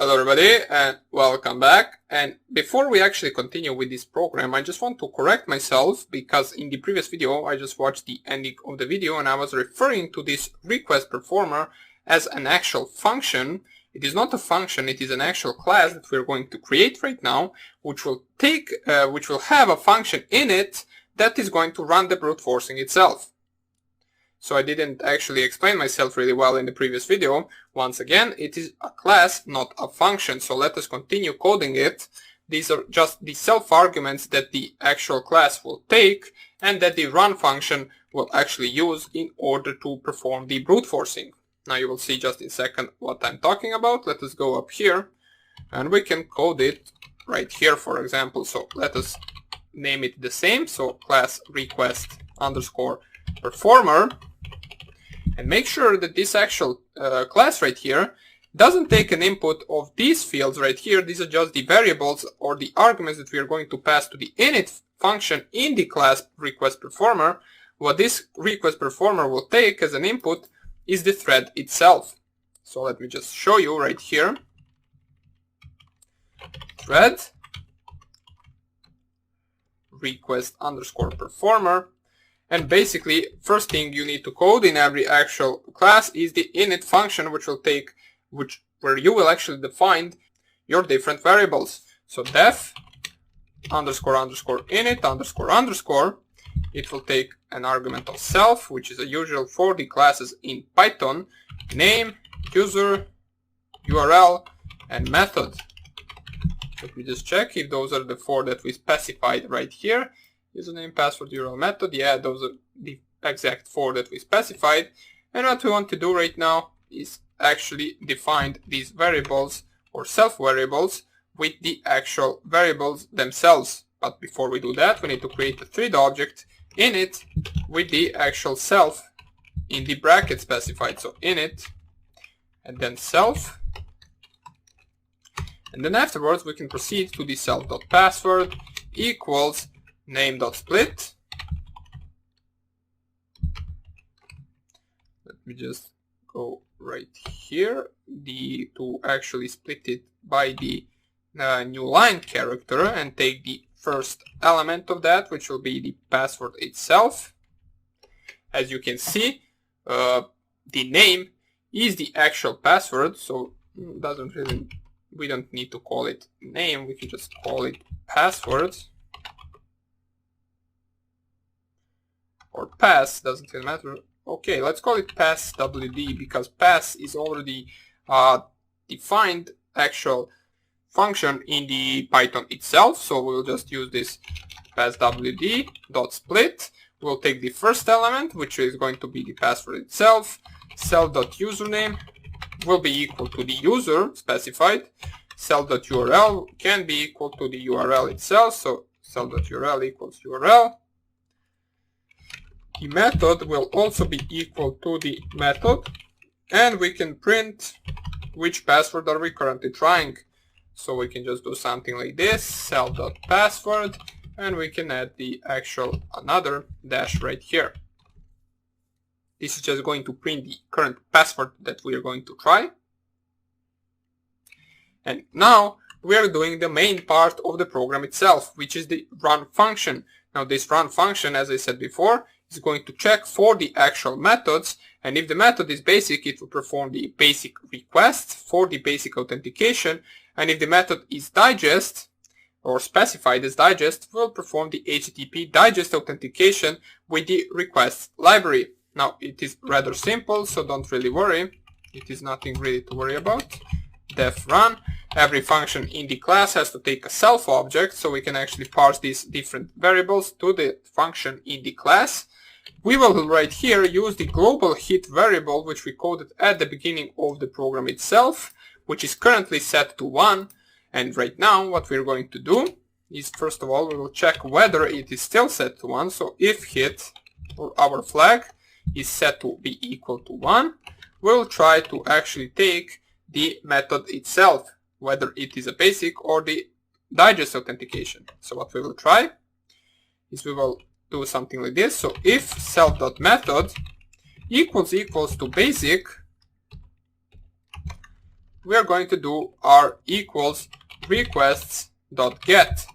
Hello everybody and welcome back. And before we actually continue with this program, I just want to correct myself because in the previous video I just watched the ending of the video and I was referring to this request performer as an actual function. It is not a function, it is an actual class that we're going to create right now, which will have a function in it that is going to run the brute forcing itself. So I didn't actually explain myself really well in the previous video. Once again, it is a class, not a function. So let us continue coding it. These are just the self-arguments that the actual class will take and that the run function will actually use in order to perform the brute forcing. Now you will see just in a second what I'm talking about. Let us go up here and we can code it right here, for example. So let us name it the same. So class request underscore performer. And make sure that this actual class right here doesn't take an input of these fields right here. These are just the variables or the arguments that we are going to pass to the init function in the class request performer. What this request performer will take as an input is the thread itself. So let me just show you right here. Thread request underscore performer. And basically, first thing you need to code in every actual class is the init function, which will take, where you will actually define your different variables. So def underscore underscore init underscore underscore. It will take an argument of self, which is a usual for the classes in Python, name, user, URL, and method. Let me just check if those are the four that we specified right here. Username, password, URL, method. Yeah, those are the exact four that we specified. And what we want to do right now is actually define these variables or self variables with the actual variables themselves. But before we do that, we need to create a thread object in it with the actual self in the bracket specified. So init and then self. And then afterwards we can proceed to the self.password equals name.split. Let me just go right here to actually split it by the new line character and take the first element of that, which will be the password itself. As you can see, the name is the actual password, so we don't need to call it name, we can just call it password. Or pass, doesn't really matter. Okay, let's call it pass WD because pass is already defined actual function in the Python itself. So we'll just use this pass WD dot split. We'll take the first element, which is going to be the password itself. Self.username will be equal to the user specified. Self.url can be equal to the URL itself. So self.url equals URL. The method will also be equal to the method, and we can print which password are we currently trying. So we can just do something like this, self.password, and we can add the actual another dash right here. This is just going to print the current password that we are going to try. And now we are doing the main part of the program itself, which is the run function. Now this run function, as I said before, is going to check for the actual methods, and if the method is basic, it will perform the basic request for the basic authentication, and if the method is digest or specified as digest, will perform the HTTP digest authentication with the request library. Now it is rather simple, so don't really worry, it is nothing really to worry about. Def run. Every function in the class has to take a self object, so we can actually parse these different variables to the function in the class. We will right here use the global hit variable, which we coded at the beginning of the program itself, which is currently set to 1. And right now what we're going to do is, first of all, we will check whether it is still set to 1. So if hit or our flag is set to be equal to 1, we'll try to actually take the method itself, whether it is a basic or the digest authentication. So what we will try is we will do something like this. So if self.method equals to basic, we are going to do r equals requests.get.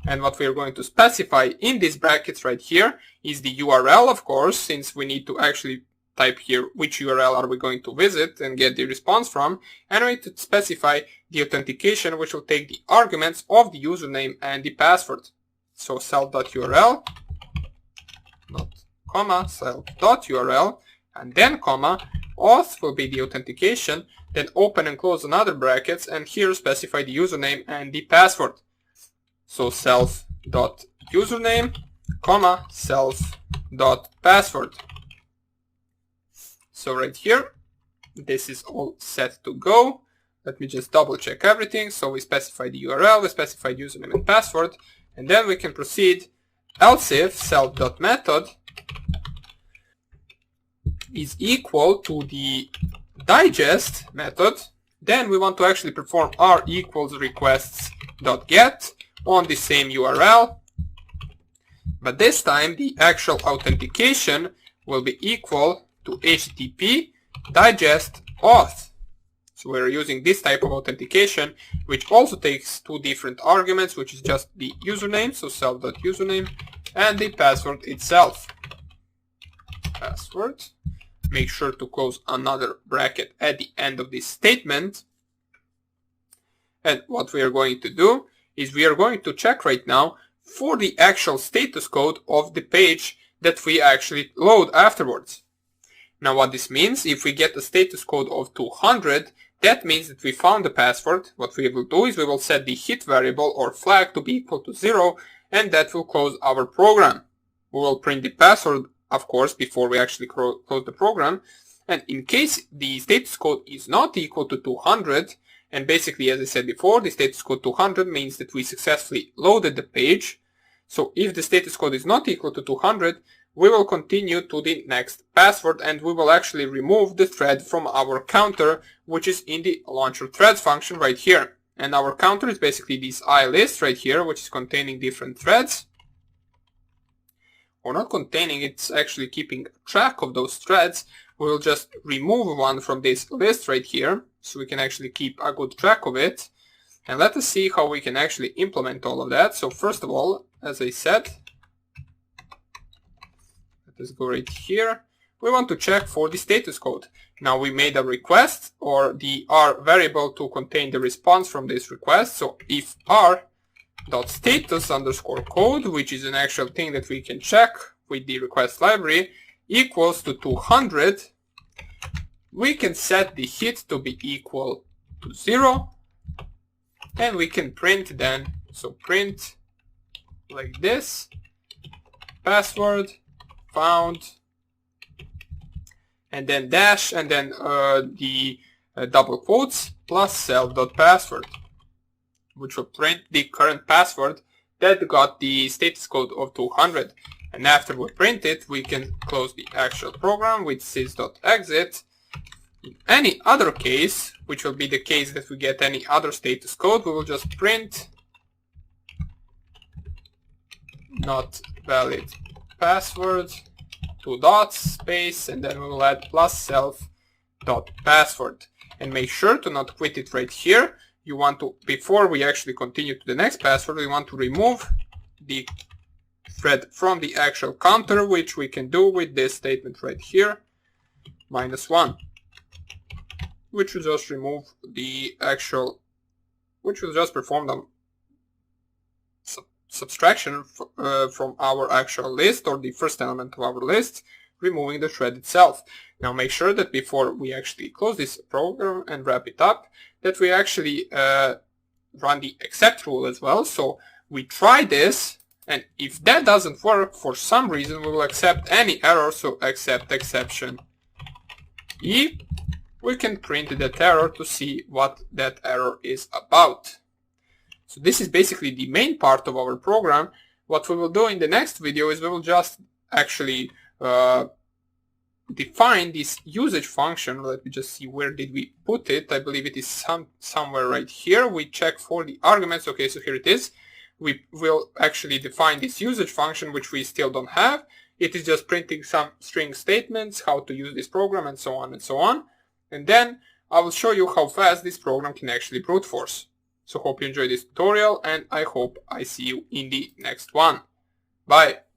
And what we are going to specify in these brackets right here is the URL, of course, since we need to actually type here which URL are we going to visit and get the response from. And we need to specify the authentication, which will take the arguments of the username and the password. So self.url, comma, self.url, and then comma, auth will be the authentication, then open and close another brackets, and here specify the username and the password. So self.username, comma, self.password. So right here, this is all set to go. Let me just double check everything. So we specify the URL, we specify the username and password, and then we can proceed. Else if self.method is equal to the digest method, then we want to actually perform r equals requests.get on the same URL, but this time the actual authentication will be equal to HTTP digest auth. So we're using this type of authentication, which also takes two different arguments, which is just the username, so self.username, and the password itself. Password. Make sure to close another bracket at the end of this statement. And what we are going to do is we are going to check right now for the actual status code of the page that we actually load afterwards. Now what this means, if we get a status code of 200, that means that we found the password. What we will do is we will set the hit variable or flag to be equal to 0, and that will close our program. We will print the password, of course, before we actually close the program. And in case the status code is not equal to 200, and basically, as I said before, the status code 200 means that we successfully loaded the page. So if the status code is not equal to 200, we will continue to the next password, and we will actually remove the thread from our counter, which is in the launcher threads function right here. And our counter is basically this I list right here, which is containing different threads. Or not containing, it's actually keeping track of those threads. We will just remove one from this list right here, so we can actually keep a good track of it. And let us see how we can actually implement all of that. So first of all, as I said, let us go right here. We want to check for the status code. Now we made a request, or the r variable to contain the response from this request. So if r.status underscore code, which is an actual thing that we can check with the request library, equals to 200, we can set the hit to be equal to 0, and we can print then, so print like this, password found, and then dash, and then the double quotes plus self.password, which will print the current password that got the status code of 200. And after we print it, we can close the actual program with sys.exit. In any other case, which will be the case that we get any other status code, we will just print not valid password, 2 dots, space, and then we will add plus self.password. And make sure to not quit it right here. You want to, before we actually continue to the next password, we want to remove the thread from the actual counter, which we can do with this statement right here, -1, which will just remove the actual, which will just perform the subtraction from our actual list, or the first element of our list, removing the thread itself. Now make sure that before we actually close this program and wrap it up, that we actually run the except rule as well. So we try this, and if that doesn't work for some reason, we will accept any error, so accept exception E. We can print that error to see what that error is about. So this is basically the main part of our program. What we will do in the next video is we will just actually define this usage function. Let me just see, where did we put it? I believe it is somewhere right here. We check for the arguments. Okay, so here it is. We will actually define this usage function, which we still don't have. It is just printing some string statements, how to use this program, and so on and so on. And then I will show you how fast this program can actually brute force. So hope you enjoyed this tutorial, and I hope I see you in the next one. Bye!